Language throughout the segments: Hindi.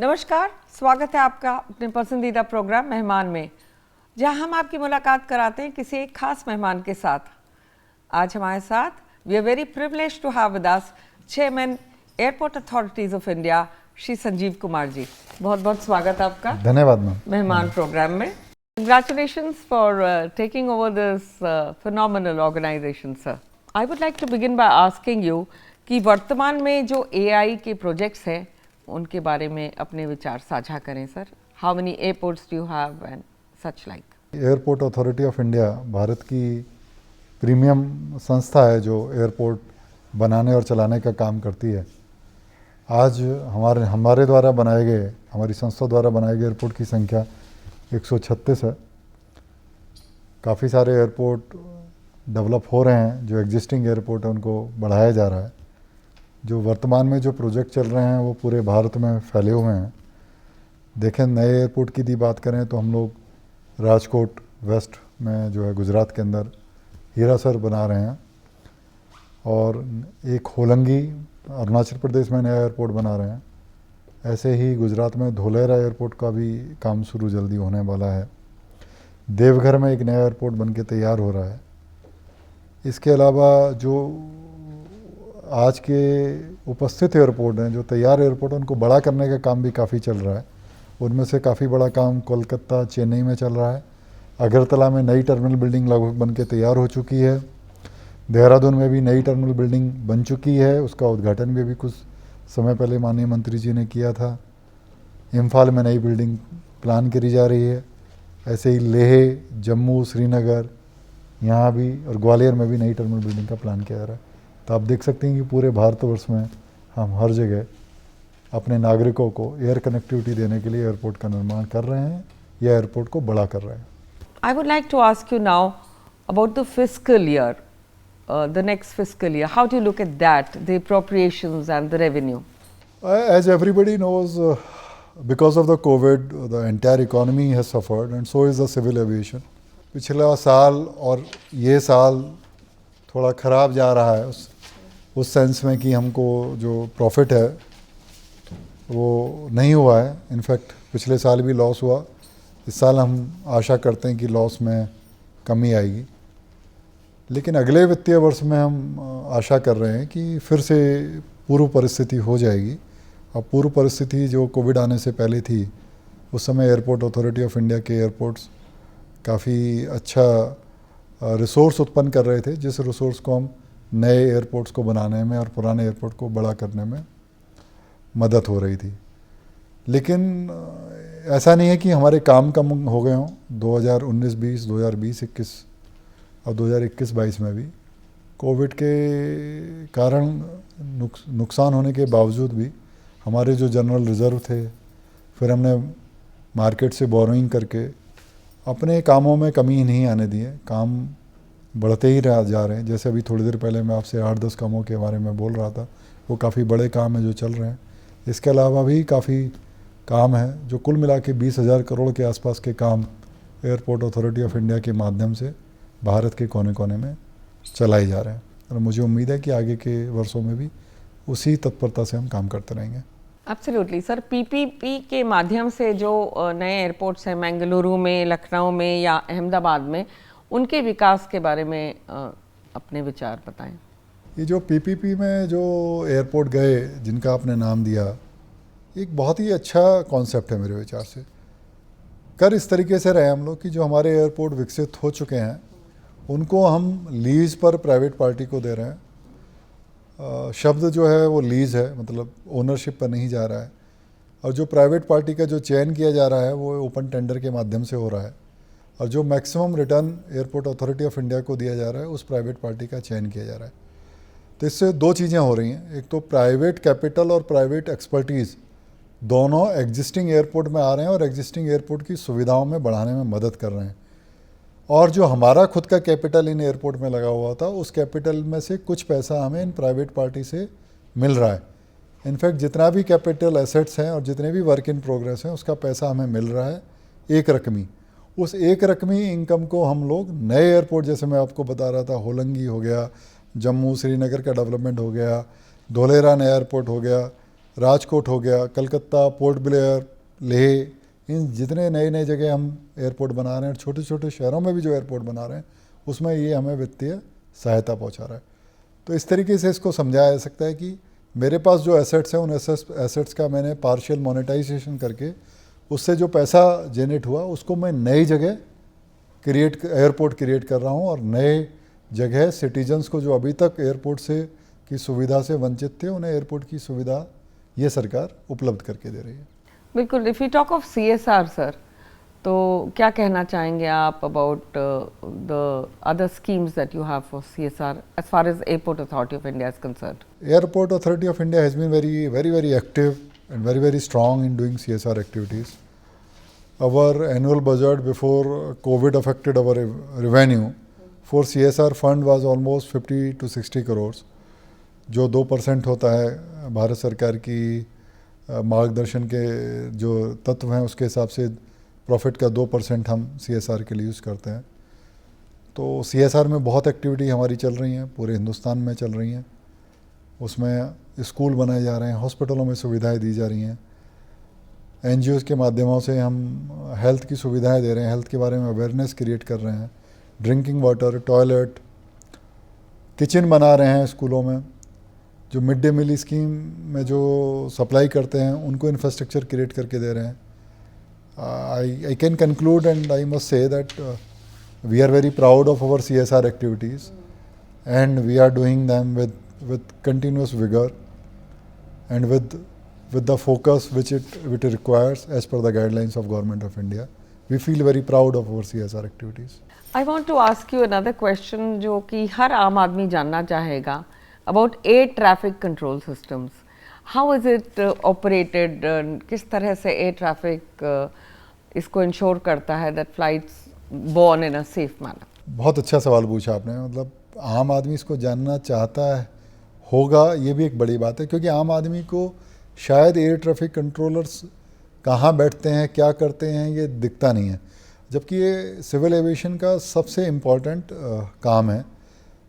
नमस्कार, स्वागत है आपका अपने पसंदीदा प्रोग्राम मेहमान में, जहां हम आपकी मुलाकात कराते हैं किसी एक खास मेहमान के साथ। आज हमारे साथ we are very privileged to have with us chairman airport authorities of India Shri Sanjeev Kumar ji. बहुत बहुत स्वागत है आपका। धन्यवाद मैम। मेहमान प्रोग्राम में congratulations for taking over this phenomenal organization, sir. I would like to begin by asking you कि वर्तमान में जो AI के प्रोजेक्ट्स हैं उनके बारे में अपने विचार साझा करें sir. How many airports do you have and such like? Airport authority of India Bharat की प्रीमियम संस्था है जो एयरपोर्ट बनाने और चलाने का काम करती है। आज हमारे द्वारा बनाए गए, हमारी संस्था द्वारा बनाए गए एयरपोर्ट की संख्या 136 है। काफ़ी सारे एयरपोर्ट डेवलप हो रहे हैं, जो एग्जिस्टिंग एयरपोर्ट है उनको बढ़ाया जा रहा है। जो वर्तमान में जो प्रोजेक्ट चल रहे हैं वो पूरे भारत में फैले हुए हैं। देखें, नए एयरपोर्ट की यदि बात करें तो हम लोग राजकोट वेस्ट में जो है गुजरात के अंदर हीरासर बना रहे हैं, और एक होलंगी अरुणाचल प्रदेश में नया एयरपोर्ट बना रहे हैं। ऐसे ही गुजरात में धोलेरा एयरपोर्ट का भी काम शुरू जल्दी होने वाला है। देवघर में एक नया एयरपोर्ट बनके तैयार हो रहा है। इसके अलावा जो आज के उपस्थित एयरपोर्ट हैं, जो तैयार एयरपोर्ट हैं, उनको बड़ा करने का काम भी काफ़ी चल रहा है। उनमें से काफ़ी बड़ा काम कोलकाता, चेन्नई में चल रहा है। अगरतला में नई टर्मिनल बिल्डिंग लगभग बन के तैयार हो चुकी है। देहरादून में भी नई टर्मिनल बिल्डिंग बन चुकी है, उसका उद्घाटन भी कुछ समय पहले माननीय मंत्री जी ने किया था। इम्फाल में नई बिल्डिंग प्लान करी जा रही है। ऐसे ही लेह, जम्मू, श्रीनगर, यहाँ भी, और ग्वालियर में भी नई टर्मिनल बिल्डिंग का प्लान किया जा रहा है। तो आप देख सकते हैं कि पूरे भारतवर्ष में हम हर जगह अपने नागरिकों को एयर कनेक्टिविटी देने के लिए एयरपोर्ट का निर्माण कर रहे हैं या एयरपोर्ट को बड़ा कर रहे हैं। I would like to ask you now about the fiscal year, the next fiscal year. How do you look at that, the appropriations and the revenue? As everybody knows, because of the COVID, the entire economy has suffered, and so is the civil aviation. पिछला साल और ये साल थोड़ा ख़राब जा रहा है उस सेंस में कि हमको जो प्रॉफिट है वो नहीं हुआ है। इनफैक्ट पिछले साल भी लॉस हुआ। इस साल हम आशा करते हैं कि लॉस में कमी आएगी, लेकिन अगले वित्तीय वर्ष में हम आशा कर रहे हैं कि फिर से पूर्व परिस्थिति हो जाएगी। अब पूर्व परिस्थिति जो कोविड आने से पहले थी, उस समय एयरपोर्ट अथॉरिटी ऑफ इंडिया के एयरपोर्ट्स काफ़ी अच्छा रिसोर्स उत्पन्न कर रहे थे, जिस रिसोर्स को हम नए एयरपोर्ट्स को बनाने में और पुराने एयरपोर्ट को बड़ा करने में मदद हो रही थी। लेकिन ऐसा नहीं है कि हमारे काम कम हो गए हों। 2019-20, 2020-21 और 2021-22 में भी कोविड के कारण नुकसान होने के बावजूद भी हमारे जो जनरल रिज़र्व थे, फिर हमने मार्केट से बोरोइंग करके अपने कामों में कमी नहीं आने दी है। काम बढ़ते ही जा रहे हैं। जैसे अभी थोड़ी देर पहले मैं आपसे 8-10 कामों के बारे में बोल रहा था, वो काफ़ी बड़े काम हैं जो चल रहे हैं। इसके अलावा भी काफ़ी काम है जो कुल मिला के 20,000 करोड़ के आसपास के काम एयरपोर्ट अथॉरिटी ऑफ इंडिया के माध्यम से भारत के कोने कोने में चलाए जा रहे हैं, और मुझे उम्मीद है कि आगे के वर्षों में भी उसी तत्परता से हम काम करते रहेंगे। Absolutely sir. पीपीपी के माध्यम से जो नए एयरपोर्ट्स हैं बेंगलुरु में, लखनऊ में या अहमदाबाद में, उनके विकास के बारे में अपने विचार बताएं। ये जो पीपीपी में जो एयरपोर्ट गए, जिनका आपने नाम दिया, एक बहुत ही अच्छा कॉन्सेप्ट है मेरे विचार से। कर इस तरीके से रहे हम लोग कि जो हमारे एयरपोर्ट विकसित हो चुके हैं उनको हम लीज़ पर प्राइवेट पार्टी को दे रहे हैं। शब्द जो है वो लीज़ है, मतलब ओनरशिप पर नहीं जा रहा है। और जो प्राइवेट पार्टी का जो चयन किया जा रहा है वो ओपन टेंडर के माध्यम से हो रहा है, और जो maximum return airport authority of India को दिया जा रहा है उस प्राइवेट पार्टी का चयन किया जा रहा है। तो इससे दो चीज़ें हो रही हैं। एक तो प्राइवेट कैपिटल और प्राइवेट एक्सपर्टीज़ दोनों एग्जिस्टिंग एयरपोर्ट में आ रहे हैं और एग्जिस्टिंग एयरपोर्ट की सुविधाओं में बढ़ाने में मदद कर रहे हैं। और जो हमारा खुद का कैपिटल इन एयरपोर्ट में लगा हुआ था, उस कैपिटल में से कुछ पैसा हमें इन प्राइवेट पार्टी से मिल रहा है। इनफैक्ट जितना भी कैपिटल एसेट्स हैं और जितने भी वर्क इन प्रोग्रेस हैं, उसका पैसा हमें मिल रहा है एक रकमी। उस एक रकमी इनकम को हम लोग नए एयरपोर्ट, जैसे मैं आपको बता रहा था, होलंगी हो गया, जम्मू श्रीनगर का डेवलपमेंट हो गया, धोलेरा नया एयरपोर्ट हो गया, राजकोट हो गया, कलकत्ता, पोर्ट ब्लेयर, लेह, इन जितने नए नए जगह हम एयरपोर्ट बना रहे हैं, छोटे छोटे शहरों में भी जो एयरपोर्ट बना रहे हैं, उसमें ये हमें वित्तीय सहायता पहुंचा रहा है। तो इस तरीके से इसको समझाया जा सकता है कि मेरे पास जो एसेट्स हैं, उन एसेट्स का मैंने पार्शियल मोनेटाइजेशन करके उससे जो पैसा जनरेट हुआ उसको मैं नई जगह एयरपोर्ट क्रिएट कर रहा हूँ, और नए जगह सिटीजन्स को जो अभी तक एयरपोर्ट से की सुविधा से वंचित थे, उन्हें एयरपोर्ट की सुविधा ये सरकार उपलब्ध करके दे रही है। बिल्कुल। If you talk of CSR sir, तो क्या कहना चाहेंगे आप about the other schemes that you have for CSR as far as airport authority of India is concerned? Airport Authority of India has been very active and very strong in doing CSR activities. Our annual budget before COVID affected our revenue for CSR fund was almost 50 to 60 crores, जो 2% होता है भारत सरकार की मार्गदर्शन के जो तत्व हैं उसके हिसाब से प्रॉफिट का 2% हम CSR के लिए यूज़ करते हैं। तो CSR में बहुत एक्टिविटी हमारी चल रही हैं, पूरे हिंदुस्तान में चल रही हैं। उसमें स्कूल बनाए जा रहे हैं, हॉस्पिटलों में सुविधाएं दी जा रही हैं, NGOs के माध्यमों से हम हेल्थ की सुविधाएं दे रहे हैं, हेल्थ के बारे में अवेयरनेस क्रिएट कर रहे हैं, ड्रिंकिंग वाटर, टॉयलेट, किचन बना रहे हैं स्कूलों में, जो मिड डे मील स्कीम में जो सप्लाई करते हैं उनको इंफ्रास्ट्रक्चर क्रिएट करके दे रहे हैं। I can conclude and I must say that we are very proud of our CSR activities and we are doing them with continuous vigor and with the focus which it requires as per the guidelines of Government of India. We feel very proud of our CSR activities. I want to ask you another question जो कि हर आम आदमी जानना चाहेगा about air traffic control systems. How is it operated? किस तरह से air traffic इसको ensure करता है that flights born in a safe manner? बहुत अच्छा सवाल पूछा आपने। मतलब आम आदमी इसको जानना चाहता है होगा, ये भी एक बड़ी बात है, क्योंकि आम आदमी को शायद एयर ट्रैफिक कंट्रोलर्स कहाँ बैठते हैं, क्या करते हैं, ये दिखता नहीं है, जबकि ये सिविल एविएशन का सबसे इम्पॉर्टेंट काम है।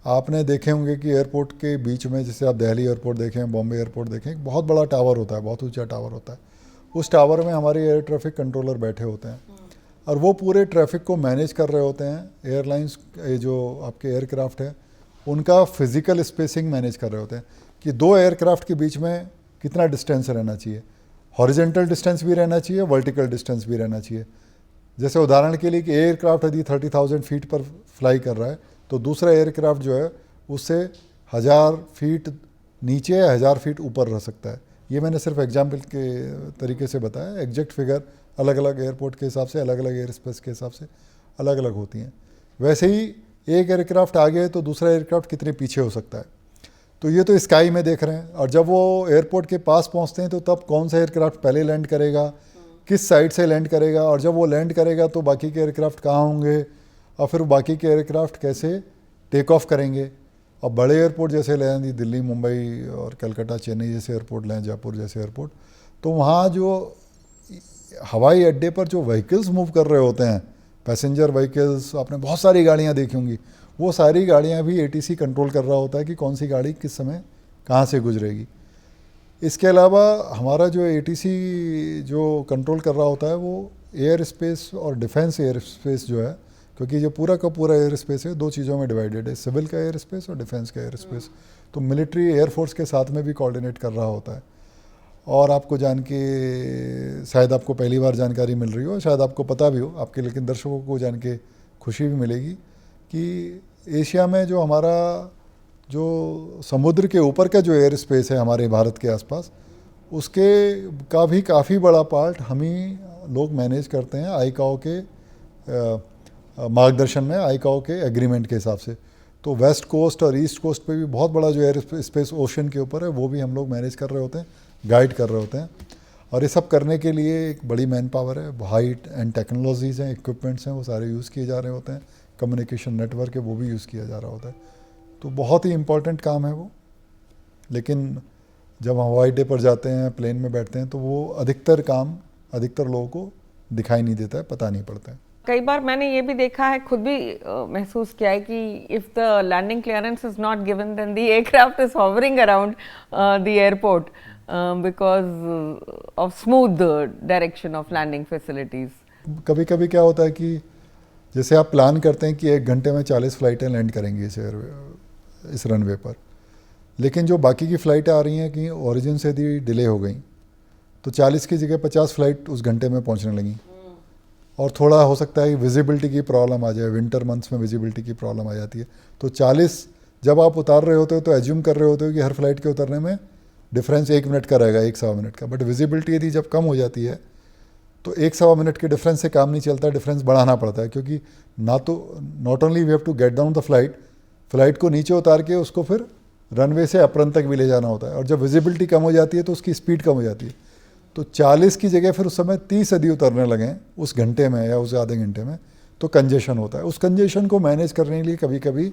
आपने देखे होंगे कि एयरपोर्ट के बीच में, जैसे आप दिल्ली एयरपोर्ट देखें, बॉम्बे एयरपोर्ट देखें, एक बहुत बड़ा टावर होता है, बहुत ऊंचा टावर होता है। उस टावर में हमारे एयर ट्रैफिक कंट्रोलर बैठे होते हैं और वो पूरे ट्रैफिक को मैनेज कर रहे होते हैं। एयरलाइंस जो आपके एयरक्राफ्ट है उनका फिजिकल स्पेसिंग मैनेज कर रहे होते हैं कि दो एयरक्राफ्ट के बीच में कितना डिस्टेंस रहना चाहिए, हॉरिजेंटल डिस्टेंस भी रहना चाहिए, वर्टिकल डिस्टेंस भी रहना चाहिए। जैसे उदाहरण के लिए कि एयरक्राफ्ट यदि 30,000 फीट पर फ्लाई कर रहा है तो दूसरा एयरक्राफ्ट जो है उससे 1000 फीट नीचे या 1000 फीट ऊपर रह सकता है। ये मैंने सिर्फ एग्जाम्पल के तरीके से बताया। एग्जैक्ट फिगर अलग अलग एयरपोर्ट के हिसाब से, अलग अलग एयर स्पेस के हिसाब से अलग अलग होती हैं। वैसे ही एक एयरक्राफ्ट आगे है तो दूसरा एयरक्राफ्ट कितने पीछे हो सकता है। तो ये तो स्काई में देख रहे हैं, और जब वो एयरपोर्ट के पास पहुंचते हैं तो तब कौन सा एयरक्राफ्ट पहले लैंड करेगा, किस साइड से लैंड करेगा, और जब वो लैंड करेगा तो बाकी के एयरक्राफ्ट कहाँ होंगे, और फिर बाकी के एयरक्राफ्ट कैसे टेक ऑफ करेंगे। और बड़े एयरपोर्ट जैसे लें, दिल्ली, मुंबई और कलकत्ता, चेन्नई जैसे एयरपोर्ट लें, जयपुर जैसे एयरपोर्ट, तो वहाँ जो हवाई अड्डे पर जो व्हीकल्स मूव कर रहे होते हैं, पैसेंजर व्हीकल्स, आपने बहुत सारी गाड़ियाँ देखी होंगी, वो सारी गाड़ियाँ भी ATC कंट्रोल कर रहा होता है कि कौन सी गाड़ी किस समय कहाँ से गुजरेगी। इसके अलावा हमारा जो ATC जो कंट्रोल कर रहा होता है वो एयर स्पेस और डिफेंस एयर स्पेस जो है, क्योंकि ये पूरा का पूरा एयर स्पेस है, दो चीज़ों में डिवाइडेड है, सिविल का एयर स्पेस और डिफेंस का एयर स्पेस। तो मिलिट्री एयरफोर्स के साथ में भी कोऑर्डिनेट कर रहा होता है। और आपको जान के शायद आपको पहली बार जानकारी मिल रही हो, शायद आपको पता भी हो आपके, लेकिन दर्शकों को जान के खुशी भी मिलेगी कि एशिया में जो हमारा जो समुद्र के ऊपर का जो एयर स्पेस है हमारे भारत के आसपास, उसके का भी काफ़ी बड़ा पार्ट हम ही लोग मैनेज करते हैं आईकाओ के मार्गदर्शन में, आईकाओ के एग्रीमेंट के हिसाब से। तो वेस्ट कोस्ट और ईस्ट कोस्ट पे भी बहुत बड़ा जो एयर स्पेस ओशन के ऊपर है वो भी हम लोग मैनेज कर रहे होते हैं, गाइड कर रहे होते हैं। और ये सब करने के लिए एक बड़ी मैन पावर है, हाई एंड टेक्नोलॉजीज़ हैं, इक्विपमेंट्स हैं, वो सारे यूज़ किए जा रहे होते हैं, कम्युनिकेशन नेटवर्क है वो भी यूज़ किया जा रहा होता है। तो बहुत ही इम्पोर्टेंट काम है वो। लेकिन जब हम हवाई अड्डे पर जाते हैं, प्लेन में बैठते हैं, तो वो अधिकतर काम अधिकतर लोगों को दिखाई नहीं देता है, पता नहीं पड़ता है। कई बार मैंने ये भी देखा है, खुद भी महसूस किया है कि if the landing clearance is not given then the aircraft is hovering around the airport because of smooth direction of landing facilities. कभी कभी क्या होता है कि जैसे आप प्लान करते हैं कि 1 घंटे में 40 फ़्लाइटें लैंड करेंगी इस रनवे पर, लेकिन जो बाकी की फ़्लाइटें आ रही हैं कि ओरिजिन से भी डिले हो गई, तो 40 की जगह 50 फ़्लाइट उस घंटे में पहुंचने लगी। और थोड़ा हो सकता है कि विजिबिलिटी की प्रॉब्लम आ जाए, विंटर मंथ्स में विजिबिलिटी की प्रॉब्लम आ जाती है। तो 40 जब आप उतार रहे होते हो तो एज्यूम कर रहे होते हो कि हर फ्लाइट के उतरने में डिफरेंस 1 मिनट का रहेगा, 1-1.25 मिनट का। बट विजिबिलिटी यदि जब कम हो जाती है तो 1-1.25 मिनट के डिफरेंस से काम नहीं चलता, डिफरेंस बढ़ाना पड़ता है, क्योंकि ना तो not only we have to get down the flight को नीचे उतार के उसको फिर रनवे से अप्रन तक भी ले जाना होता है, और जब विजिबिलिटी कम हो जाती है तो उसकी स्पीड कम हो जाती है। तो 40 की जगह फिर उस समय 30 यदि उतरने लगें उस घंटे में या उस आधे घंटे में, तो कंजेशन होता है। उस कंजेशन को मैनेज करने के लिए कभी कभी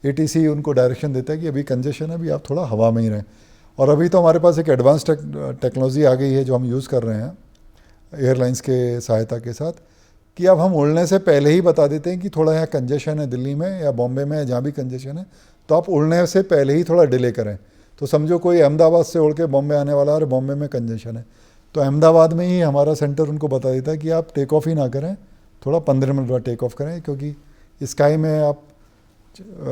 ATC उनको डायरेक्शन देता है कि अभी कंजेशन है, अभी आप थोड़ा हवा में ही रहें। और अभी तो हमारे पास एक एडवांस टेक्नोलॉजी आ गई है जो हम यूज़ कर रहे हैं एयरलाइंस के सहायता के साथ, कि अब हम उड़ने से पहले ही बता देते हैं कि थोड़ा यहाँ कंजेशन है दिल्ली में या बॉम्बे में, जहाँ भी कंजेशन है, तो आप उड़ने से पहले ही थोड़ा डिले करें। तो समझो कोई अहमदाबाद से उड़ के बॉम्बे आने वाला है और बॉम्बे में कंजेशन है, तो अहमदाबाद में ही हमारा सेंटर उनको बता देता है कि आप टेक ऑफ ही ना करें, थोड़ा 15 मिनट बाद टेक ऑफ करें, क्योंकि स्काई में आप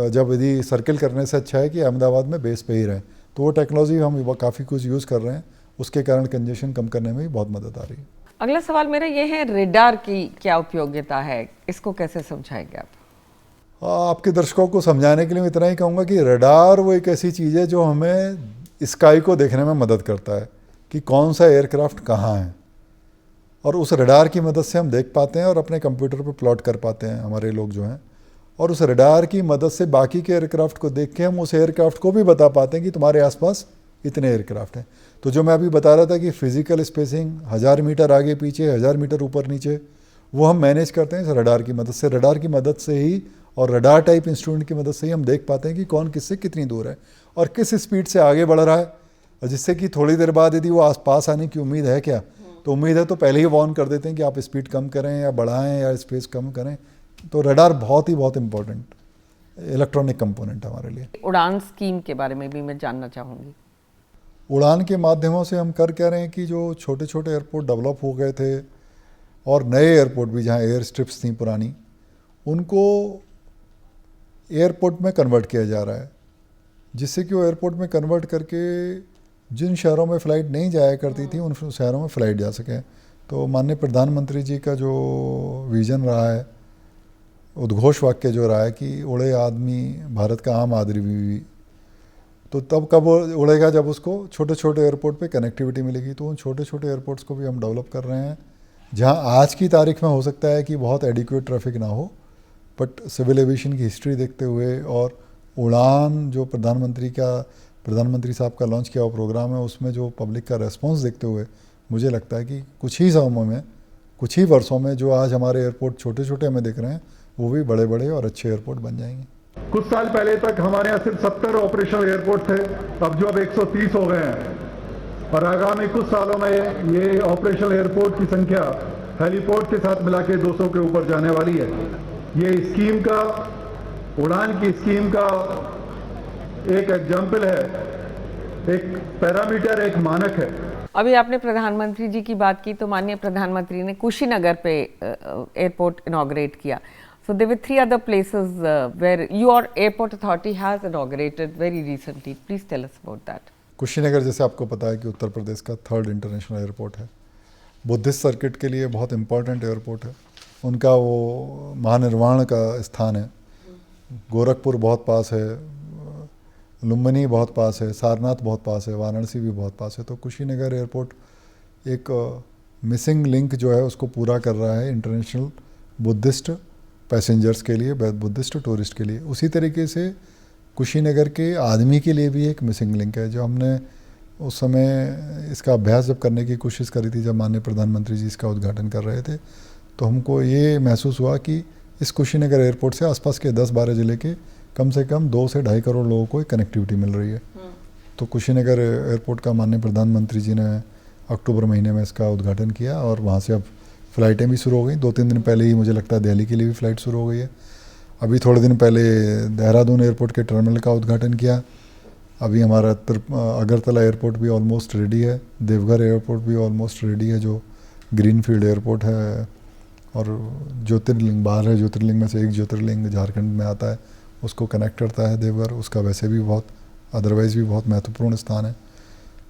जब यदि सर्किल करने से अच्छा है कि अहमदाबाद में बेस पे ही रहें। तो वो टेक्नोलॉजी हम काफ़ी कुछ यूज़ कर रहे हैं, उसके कारण कंजेशन कम करने में भी बहुत मदद आ रही है। अगला सवाल मेरा ये है, रेडार की क्या उपयोगिता है, इसको कैसे समझाएंगे आप? आपके दर्शकों को समझाने के लिए मैं इतना ही कहूँगा कि रडार वो एक ऐसी चीज़ है जो हमें स्काई को देखने में मदद करता है कि कौन सा एयरक्राफ्ट कहाँ है, और उस रडार की मदद से हम देख पाते हैं और अपने कंप्यूटर पर प्लॉट कर पाते हैं हमारे लोग जो हैं, और उस रडार की मदद से बाकी के एयरक्राफ्ट को देख के हम उस एयरक्राफ्ट को भी बता पाते हैं कि तुम्हारे आसपास इतने एयरक्राफ्ट हैं। तो जो मैं अभी बता रहा था कि फिजिकल स्पेसिंग 1000 मीटर आगे पीछे, 1000 मीटर ऊपर नीचे, वो हम मैनेज करते हैं इस रडार की मदद से। रडार की मदद से ही और रडार टाइप इंस्ट्रूमेंट की मदद से ही हम देख पाते हैं कि कौन किससे कितनी दूर है और किस स्पीड से आगे बढ़ रहा है, और जिससे कि थोड़ी देर बाद यदि वो आस पास आने की उम्मीद है क्या, तो उम्मीद है तो पहले ही वार्न कर देते हैं कि आप स्पीड कम करें या बढ़ाएं या स्पेस कम करें। तो रडार बहुत इंपॉर्टेंट इलेक्ट्रॉनिक कंपोनेंट है हमारे लिए। उड़ान स्कीम के बारे में भी मैं जानना चाहूँगी। उड़ान के माध्यमों से हम कर कह रहे हैं कि जो छोटे छोटे एयरपोर्ट डेवलप हो गए थे और नए एयरपोर्ट भी जहाँ एयर स्ट्रिप्स थी पुरानी, उनको एयरपोर्ट में कन्वर्ट किया जा रहा है, जिससे कि वो एयरपोर्ट में कन्वर्ट करके जिन शहरों में फ़्लाइट नहीं जाया करती थी उन शहरों में फ़्लाइट जा सकें। तो माननीय प्रधानमंत्री जी का जो विज़न रहा है, उद्घोष वाक्य जो रहा है कि उड़े आदमी भारत का आम आदमी भी, तो तब कब उड़ेगा जब उसको छोटे छोटे एयरपोर्ट पे कनेक्टिविटी मिलेगी। तो उन छोटे छोटे एयरपोर्ट्स को भी हम डेवलप कर रहे हैं, जहां आज की तारीख में हो सकता है कि बहुत एडिक्वेट ट्रैफिक ना हो, बट सिविल एविएशन की हिस्ट्री देखते हुए और उड़ान जो प्रधानमंत्री साहब का लॉन्च किया हुआ प्रोग्राम है, उसमें जो पब्लिक का रेस्पॉन्स देखते हुए मुझे लगता है कि कुछ ही समय में, कुछ ही वर्षों में जो आज हमारे एयरपोर्ट छोटे छोटे हमें दिख रहे हैं, वो भी बड़े बड़े और अच्छे एयरपोर्ट बन जाएंगे। कुछ साल पहले तक हमारे यहाँ सिर्फ 70 ऑपरेशनल एयरपोर्ट थे, अब जो अब 130 हो गए हैं, और आगामी कुछ सालों में ये ऑपरेशनल एयरपोर्ट की संख्या हेलीपोर्ट के साथ मिला के 200 के ऊपर जाने वाली है। ये स्कीम का, उड़ान की स्कीम का एक एग्जाम्पल है, एक पैरामीटर, एक मानक है। अभी आपने प्रधानमंत्री जी की बात की, तो माननीय प्रधानमंत्री ने कुशीनगर पे एयरपोर्ट इनॉग्रेट किया। So there were 3 other places where your airport authority has inaugurated very recently. Please tell us about that. Kushinagar जैसे आपको पता है कि उत्तर प्रदेश का 3rd इंटरनेशनल एयरपोर्ट है, बुद्धिस्ट सर्किट के लिए बहुत इंपॉर्टेंट एयरपोर्ट है, उनका वो महानिर्वाण का स्थान है। गोरखपुर बहुत पास है, लुम्बिनी बहुत पास है, सारनाथ बहुत पास है, वाराणसी भी बहुत पास है। तो कुशीनगर एयरपोर्ट एक मिसिंग लिंक जो है उसको पूरा कर रहा है इंटरनेशनल बुद्धिस्ट पैसेंजर्स के लिए, बुद्धिस्ट टूरिस्ट के लिए। उसी तरीके से कुशीनगर के आदमी के लिए भी एक मिसिंग लिंक है, जो हमने उस समय इसका अभ्यास जब करने की कोशिश करी थी, जब माननीय प्रधानमंत्री जी इसका उद्घाटन कर रहे थे, तो हमको ये महसूस हुआ कि इस कुशीनगर एयरपोर्ट से आसपास के 10-12 ज़िले के कम से कम 2 से 2.5 करोड़ लोगों को कनेक्टिविटी मिल रही है। तो कुशीनगर एयरपोर्ट का माननीय प्रधानमंत्री जी ने अक्टूबर महीने में इसका उद्घाटन किया, और वहाँ से अब फ़्लाइटें भी शुरू हो गई। 2-3 दिन पहले ही मुझे लगता है दिल्ली के लिए भी फ़्लाइट शुरू हो गई है। अभी थोड़े दिन पहले देहरादून एयरपोर्ट के टर्मिनल का उद्घाटन किया, अभी हमारा अगरतला एयरपोर्ट भी ऑलमोस्ट रेडी है, देवघर एयरपोर्ट भी ऑलमोस्ट रेडी है, जो ग्रीनफील्ड एयरपोर्ट है। और ज्योतिर्लिंग 12 ज्योतिर्लिंग में से एक ज्योतिर्लिंग झारखंड में आता है, उसको कनेक्ट करता है देवघर। उसका वैसे भी बहुत अदरवाइज़ भी बहुत महत्वपूर्ण स्थान है।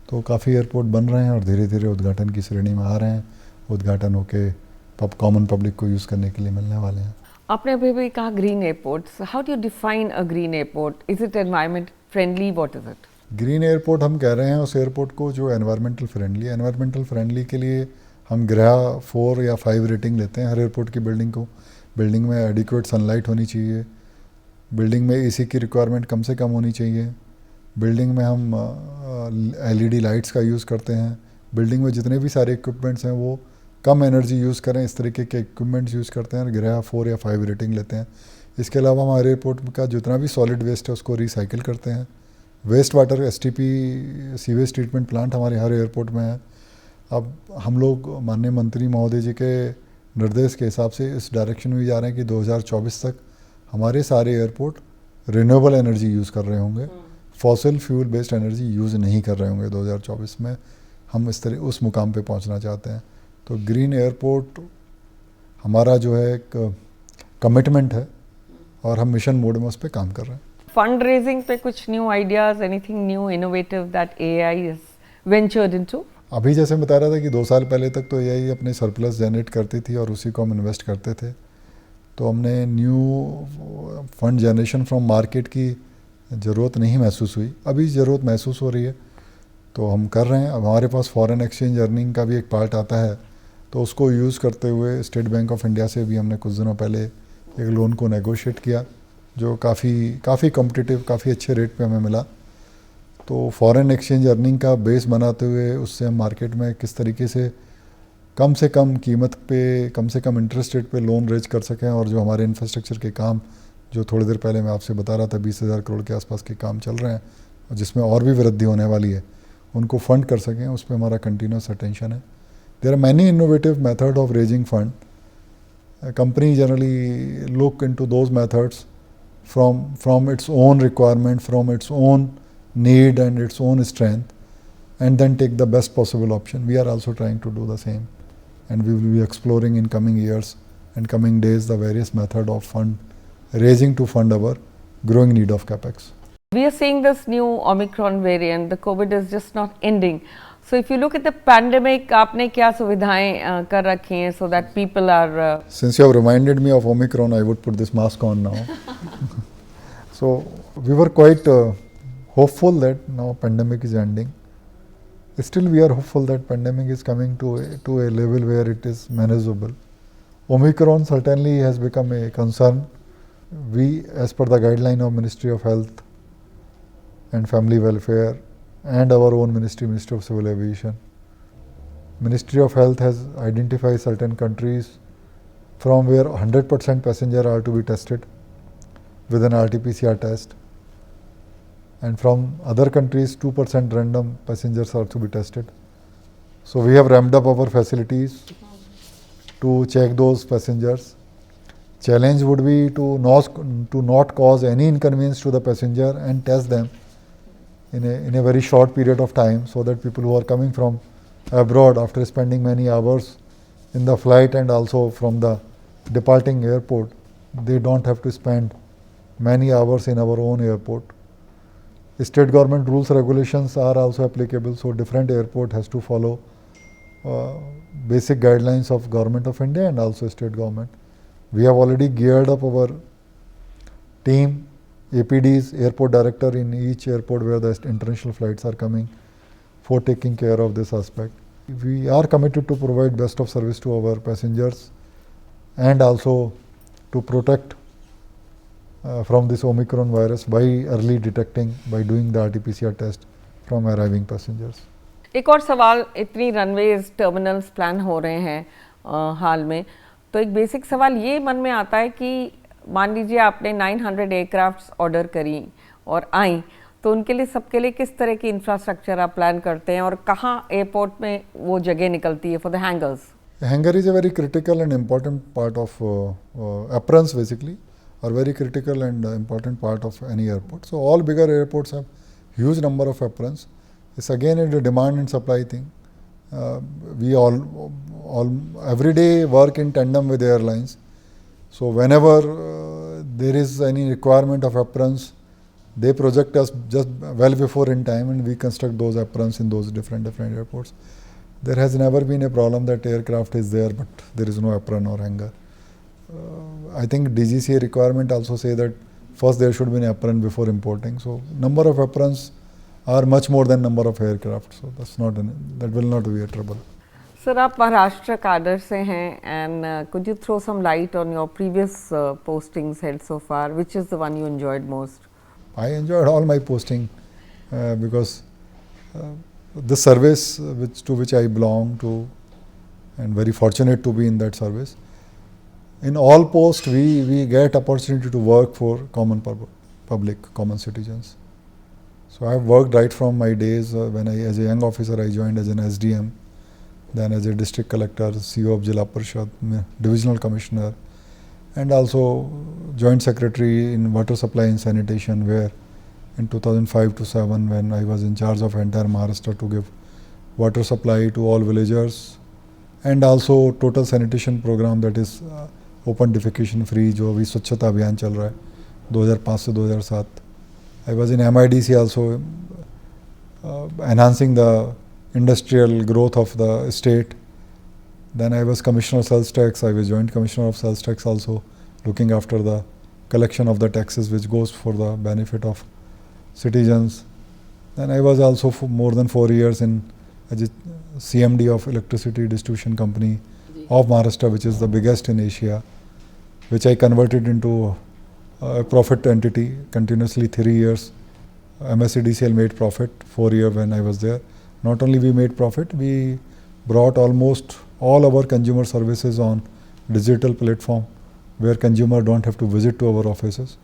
तो काफ़ी एयरपोर्ट बन रहे हैं और धीरे धीरे उद्घाटन की श्रेणी में आ रहे हैं। उद्घाटन होके कॉमन पब्लिक को यूज़ करने के लिए मिलने वाले हैं। आपने अभी भी कहा green airports, how do you define a green airport? Is it environment friendly, what is it? Green airport हम कह रहे हैं उस एयरपोर्ट को जो एनवायरमेंटल फ्रेंडली है। एनवायरमेंटल फ्रेंडली के लिए हम ग्रह 4 या 5 रेटिंग लेते हैं हर एयरपोर्ट की बिल्डिंग को। बिल्डिंग में एडिक्वेट सनलाइट होनी चाहिए, बिल्डिंग में एसी की रिक्वायरमेंट कम से कम होनी चाहिए, बिल्डिंग में हम एलईडी लाइट्स का यूज़ करते हैं, बिल्डिंग में जितने भी सारे इक्विपमेंट्स हैं वो कम एनर्जी यूज़ करें, इस तरीके के इक्विपमेंट्स यूज़ करते हैं। ग्रह 4 या 5 रेटिंग लेते हैं। इसके अलावा हमारे एयरपोर्ट का जितना भी सॉलिड वेस्ट है उसको रिसाइकिल करते हैं। Waste water STP sewage treatment plant हमारे हर एयरपोर्ट में है। अब हम लोग माननीय मंत्री महोदय जी के निर्देश के हिसाब से इस डायरेक्शन में भी जा रहे हैं कि 2024 तक हमारे सारे एयरपोर्ट रिन्यूएबल एनर्जी यूज़ कर रहे होंगे, fossil fuel based energy use नहीं कर रहे होंगे 2024 में। हम इस तरह उस मुकाम पे पहुंचना चाहते हैं। तो ग्रीन एयरपोर्ट हमारा जो है एक कमिटमेंट है और हम मिशन मोड में उस पर काम कर रहे हैं। फंड रेजिंग पे कुछ new ideas, anything new innovative that AI is ventured into? अभी जैसे मैं बता रहा था कि 2 साल पहले तक तो एआई अपने सरप्लस जनरेट करती थी और उसी को हम इन्वेस्ट करते थे। तो हमने new fund generation from market की ज़रूरत नहीं महसूस हुई, अभी ज़रूरत महसूस हो रही है तो हम कर रहे हैं। अब हमारे पास फॉरेन एक्सचेंज अर्निंग का भी एक पार्ट आता है, तो उसको यूज़ करते हुए स्टेट बैंक ऑफ इंडिया से भी हमने कुछ दिनों पहले एक लोन को नेगोशिएट किया जो काफ़ी कॉम्पिटिटिव, काफ़ी अच्छे रेट पे हमें मिला। तो फॉरेन एक्सचेंज अर्निंग का बेस बनाते हुए उससे हम मार्केट में किस तरीके से कम कीमत पे, कम से कम इंटरेस्ट रेट पे लोन रेज कर सकें और जो हमारे इंफ्रास्ट्रक्चर के काम जो थोड़ी देर पहले मैं आपसे बता रहा था 20,000 करोड़ के आसपास के काम चल रहे हैं और जिसमें और भी वृद्धि होने वाली है, उनको फंड कर सकें, उस पर हमारा कंटिन्यूस अटेंशन है। There are many innovative method of raising fund. Company generally look into those methods from its own requirement, from its own need and its own strength, and then take the best possible option. We are also trying to do the same, and we will be exploring in coming years and coming days the various method of fund raising to fund our growing need of capex. We are seeing this new Omicron variant. The COVID is just not ending. So if you look at the pandemic, आपने क्या सुविधाएं कर रखी हैं so that people are Since you have reminded me of Omicron, I would put this mask on now. So we were quite hopeful that now pandemic is ending. Still we are hopeful that pandemic is coming to a level where it is manageable. Omicron certainly has become a concern. We, as per the guideline of Ministry of Health and Family Welfare and our own Ministry of Civil Aviation, Ministry of Health has identified certain countries from where 100% passenger are to be tested with an RT-PCR test, and from other countries 2% random passengers are to be tested. So we have ramped up our facilities to check those passengers. Challenge would be to not cause any inconvenience to the passenger and test them in a very short period of time, so that people who are coming from abroad after spending many hours in the flight and also from the departing airport, they don't have to spend many hours in our own airport. State government rules regulations are also applicable, so different airport has to follow basic guidelines of Government of India and also state government. We have already geared up our team, APDs, airport director in each airport where the international flights are coming, for taking care of this aspect. We are committed to provide best of service to our passengers and also to protect from this Omicron virus by early detecting, by doing the RT-PCR test from arriving passengers. एक और सवाल, इतनी रनवेज टर्मिनल्स प्लान हो रहे हैं हाल में, तो एक बेसिक सवाल ये मन में आता है कि मान लीजिए आपने 900 एयरक्राफ्ट्स ऑर्डर करी और आई, तो उनके लिए सबके लिए किस तरह की इंफ्रास्ट्रक्चर आप प्लान करते हैं और कहाँ एयरपोर्ट में वो जगह निकलती है for the hangers? Hangar is a very critical and important part of aprons basically, or very critical and important part of any airport. So all bigger airports have huge number of aprons. It's again a demand and supply thing. We all every day work in tandem with airlines. So whenever there is any requirement of aprons, they project us just well before in time, and we construct those aprons in those different airports. There has never been a problem that aircraft is there but there is no apron or hangar. I think DGCA requirement also say that first there should be an apron before importing. So number of aprons are much more than number of aircraft. So that will not be a trouble. Sir, आप महाराष्ट्र काडर से हैं, and could you throw some light on your previous postings held so far? Which is the one you enjoyed most? I enjoyed all my posting because the service to which I belong to, and very fortunate to be in that service. In all posts, we get opportunity to work for common public, common citizens. So I have worked right from my days when as a young officer, I joined as an SDM, then as a district collector, CEO of Jila Parishad, divisional commissioner, and also joint secretary in water supply and sanitation, where in 2005 to 7, when I was in charge of entire Maharashtra to give water supply to all villagers, and also total sanitation program, that is open defecation free, जो अभी स्वच्छता अभियान चल रहा है 2005 से 2007. I was in MIDC also, enhancing the industrial growth of the state. Then I was commissioner of sales tax. I was joint commissioner of sales tax also, looking after the collection of the taxes which goes for the benefit of citizens. Then I was also for more than 4 years in as a CMD of electricity distribution company of Maharashtra, which is the biggest in Asia, which I converted into a profit entity continuously 3 years. MSEDCL made profit 4 years when I was there. Not only we made profit, we brought almost all our consumer services on digital platform where consumer don't have to visit to our offices.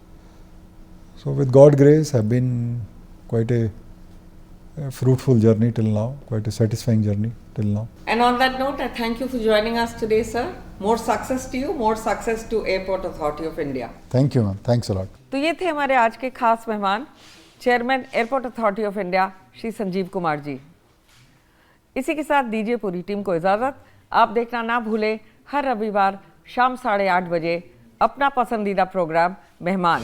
So with God grace, have been quite a fruitful journey till now, quite a satisfying journey till now. And on that note, I thank you for joining us today, sir. More success to you, more success to Airport Authority of India. Thank you, man. Thanks a lot. तो ये थे हमारे आज के खास मेहमान, chairman airport authority of India Shri Sanjeev Kumar ji. इसी के साथ दीजिए पूरी टीम को इजाज़त। आप देखना ना भूलें हर रविवार शाम 8:30 बजे अपना पसंदीदा प्रोग्राम मेहमान।